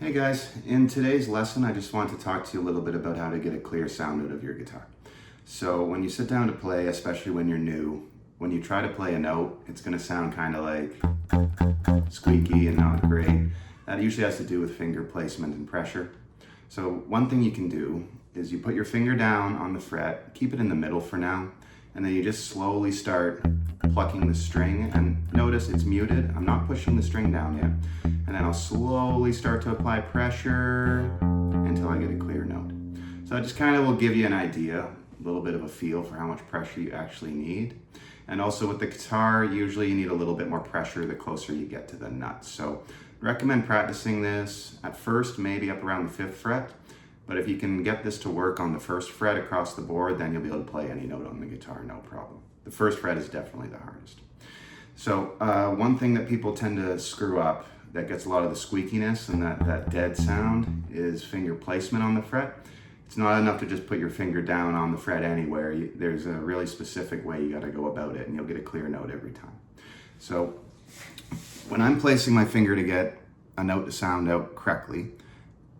Hey guys, in today's lesson I just want to talk to you a little bit about how to get a clear sound out of your guitar. So when you sit down to play, especially when you're new, when you try to play a note, it's going to sound kind of like squeaky and not great. That usually has to do with finger placement and pressure. So one thing you can do is you put your finger down on the fret, keep it in the middle for now, and then you just slowly start plucking the string, and notice it's muted. I'm not pushing the string down yet. And then I'll slowly start to apply pressure until I get a clear note. So it just kind of will give you an idea, a little bit of a feel for how much pressure you actually need. And also with the guitar, usually you need a little bit more pressure the closer you get to the nuts. So recommend practicing this at first, maybe up around the 5th fret. But if you can get this to work on the 1st fret across the board, then you'll be able to play any note on the guitar, no problem. The 1st fret is definitely the hardest. So one thing that people tend to screw up that gets a lot of the squeakiness and that dead sound is finger placement on the fret. It's not enough to just put your finger down on the fret anywhere. There's a really specific way you got to go about it, and you'll get a clear note every time. So when I'm placing my finger to get a note to sound out correctly,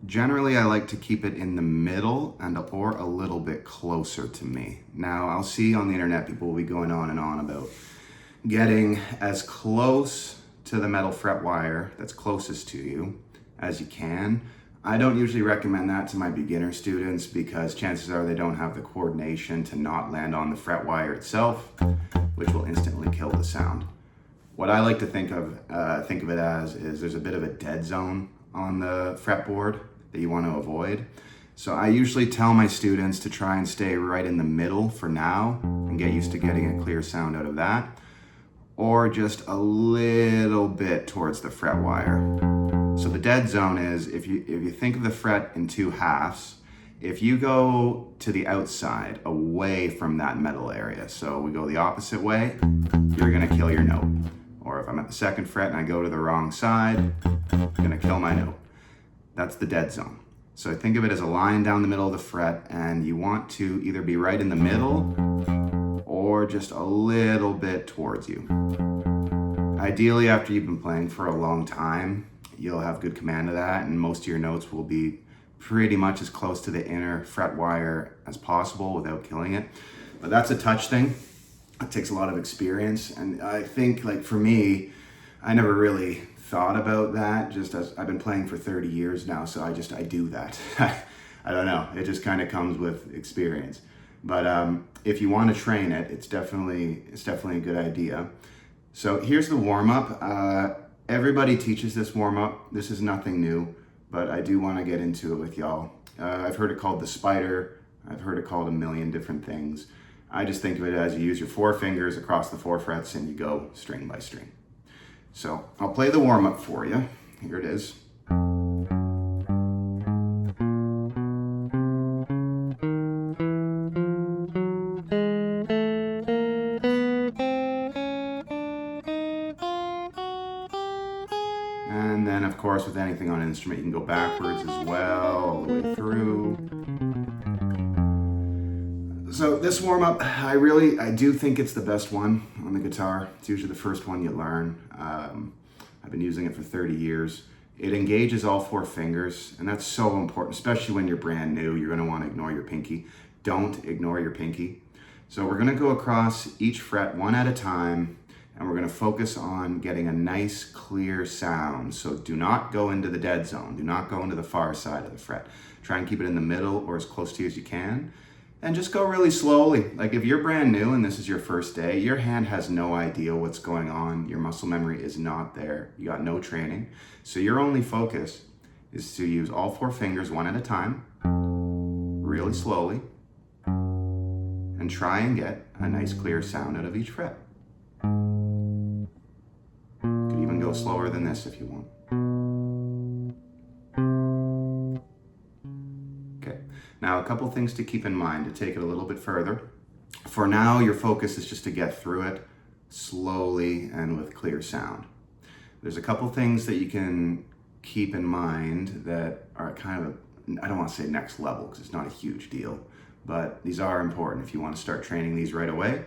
generally I like to keep it in the middle or a little bit closer to me. Now I'll see on the internet people will be going on and on about getting as close to the metal fret wire that's closest to you as you can. I don't usually recommend that to my beginner students because chances are they don't have the coordination to not land on the fret wire itself, which will instantly kill the sound. What I like to think of it as is there's a bit of a dead zone on the fretboard that you want to avoid. So I usually tell my students to try and stay right in the middle for now and get used to getting a clear sound out of that, or just a little bit towards the fret wire. So the dead zone is, if you think of the fret in 2 halves, if you go to the outside, away from that metal area, so we go the opposite way, you're gonna kill your note. Or if I'm at the 2nd fret and I go to the wrong side, I'm gonna kill my note. That's the dead zone. So think of it as a line down the middle of the fret, and you want to either be right in the middle or just a little bit towards you. Ideally, after you've been playing for a long time, you'll have good command of that, and most of your notes will be pretty much as close to the inner fret wire as possible without killing it. But that's a touch thing. It takes a lot of experience, and I think, like, for me, I never really thought about that, just as I've been playing for 30 years now, so I do that. I don't know, it just kind of comes with experience. But if you want to train it, it's definitely a good idea. So here's the warm-up. Everybody teaches this warm-up. This is nothing new, but I do want to get into it with y'all. I've heard it called the spider. I've heard it called a million different things. I just think of it as you use your 4 fingers across the 4 frets and you go string by string. So I'll play the warm-up for you. Here it is. And then, of course, with anything on an instrument, you can go backwards as well, all the way through. So this warm-up, I do think it's the best one on the guitar. It's usually the first one you learn. I've been using it for 30 years. It engages all 4 fingers, and that's so important, especially when you're brand new. You're gonna wanna ignore your pinky. Don't ignore your pinky. So we're gonna go across each fret one at a time, and we're gonna focus on getting a nice, clear sound. So do not go into the dead zone. Do not go into the far side of the fret. Try and keep it in the middle or as close to you as you can. And just go really slowly. Like, if you're brand new and this is your first day, your hand has no idea what's going on. Your muscle memory is not there. You got no training. So your only focus is to use all 4 fingers one at a time, really slowly, and try and get a nice clear sound out of each fret. You could even go slower than this if you want. Okay, now a couple things to keep in mind to take it a little bit further. For now, your focus is just to get through it slowly and with clear sound. There's a couple things that you can keep in mind that are kind of, I don't want to say next level because it's not a huge deal, but these are important if you want to start training these right away.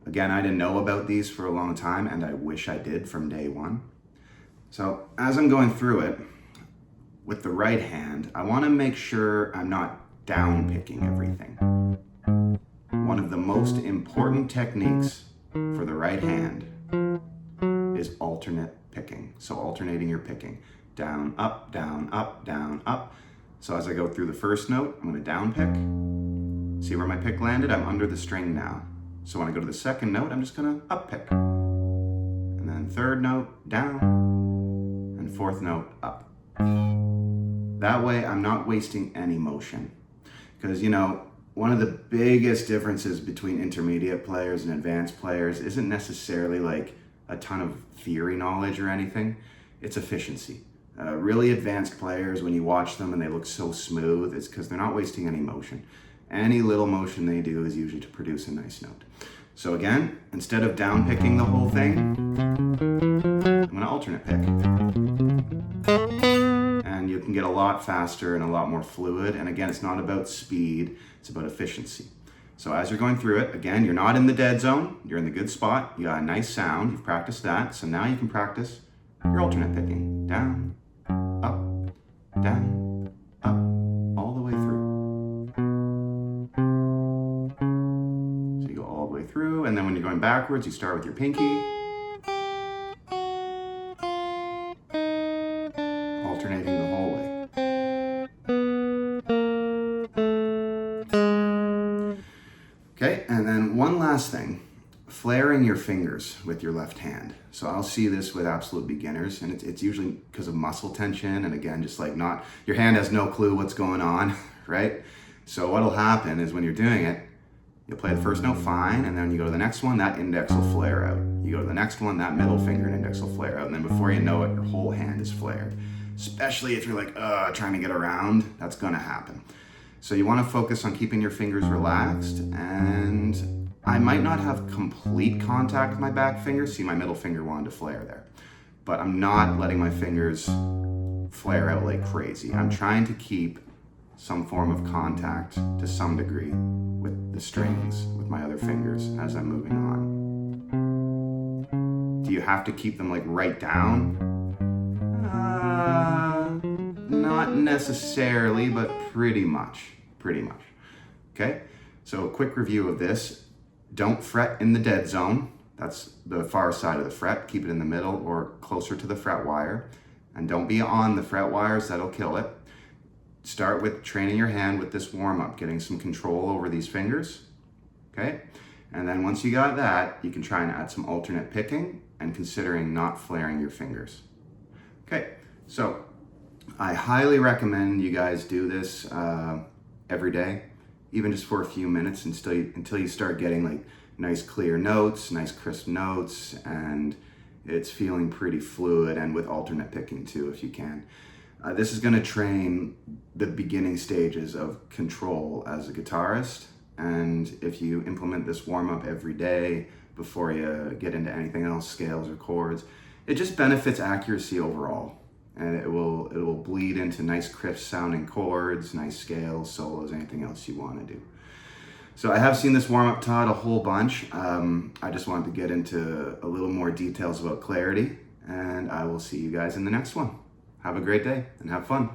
Again, I didn't know about these for a long time, and I wish I did from day one. So as I'm going through it, with the right hand, I want to make sure I'm not down picking everything. One of the most important techniques for the right hand is alternate picking. So alternating your picking. Down, up, down, up, down, up. So as I go through the first note, I'm going to down pick. See where my pick landed? I'm under the string now. So when I go to the second note, I'm just going to up pick. And then third note, down. And fourth note, up. That way I'm not wasting any motion. Because, you know, one of the biggest differences between intermediate players and advanced players isn't necessarily like a ton of theory knowledge or anything. It's efficiency. Really advanced players, when you watch them and they look so smooth, it's because they're not wasting any motion. Any little motion they do is usually to produce a nice note. So again, instead of down picking the whole thing, I'm going to alternate pick. And you can get a lot faster and a lot more fluid. And again, it's not about speed, it's about efficiency. So as you're going through it, again, you're not in the dead zone, you're in the good spot, you got a nice sound, you've practiced that. So now you can practice your alternate picking. Down, down, up, all the way through. So you go all the way through, and then when you're going backwards, you start with your pinky, alternating the whole way. Okay, and then one last thing. Flaring your fingers with your left hand. So I'll see this with absolute beginners, and it's usually because of muscle tension, and again, just like not, your hand has no clue what's going on, right? So what'll happen is when you're doing it, you'll play the first note fine, and then you go to the next one, that index will flare out. You go to the next one, that middle finger and index will flare out, and then before you know it, your whole hand is flared. Especially if you're like, trying to get around, that's gonna happen. So you wanna focus on keeping your fingers relaxed, and I might not have complete contact with my back finger. See, my middle finger wanted to flare there. But I'm not letting my fingers flare out like crazy. I'm trying to keep some form of contact to some degree with the strings, with my other fingers as I'm moving on. Do you have to keep them like right down? Not necessarily, but pretty much. Okay, so a quick review of this. Don't fret in the dead zone. That's the far side of the fret. Keep it in the middle or closer to the fret wire. And don't be on the fret wires, that'll kill it. Start with training your hand with this warm up, getting some control over these fingers, okay? And then once you got that, you can try and add some alternate picking and considering not flaring your fingers. Okay, so I highly recommend you guys do this every day, even just for a few minutes until you start getting like nice clear notes, nice crisp notes, and it's feeling pretty fluid, and with alternate picking too if you can. This is going to train the beginning stages of control as a guitarist, and if you implement this warm-up every day before you get into anything else, scales or chords, it just benefits accuracy overall. And it will bleed into nice crisp sounding chords, nice scales, solos, anything else you want to do. So I have seen this warm-up taught a whole bunch. I just wanted to get into a little more details about clarity, and I will see you guys in the next one. Have a great day and have fun.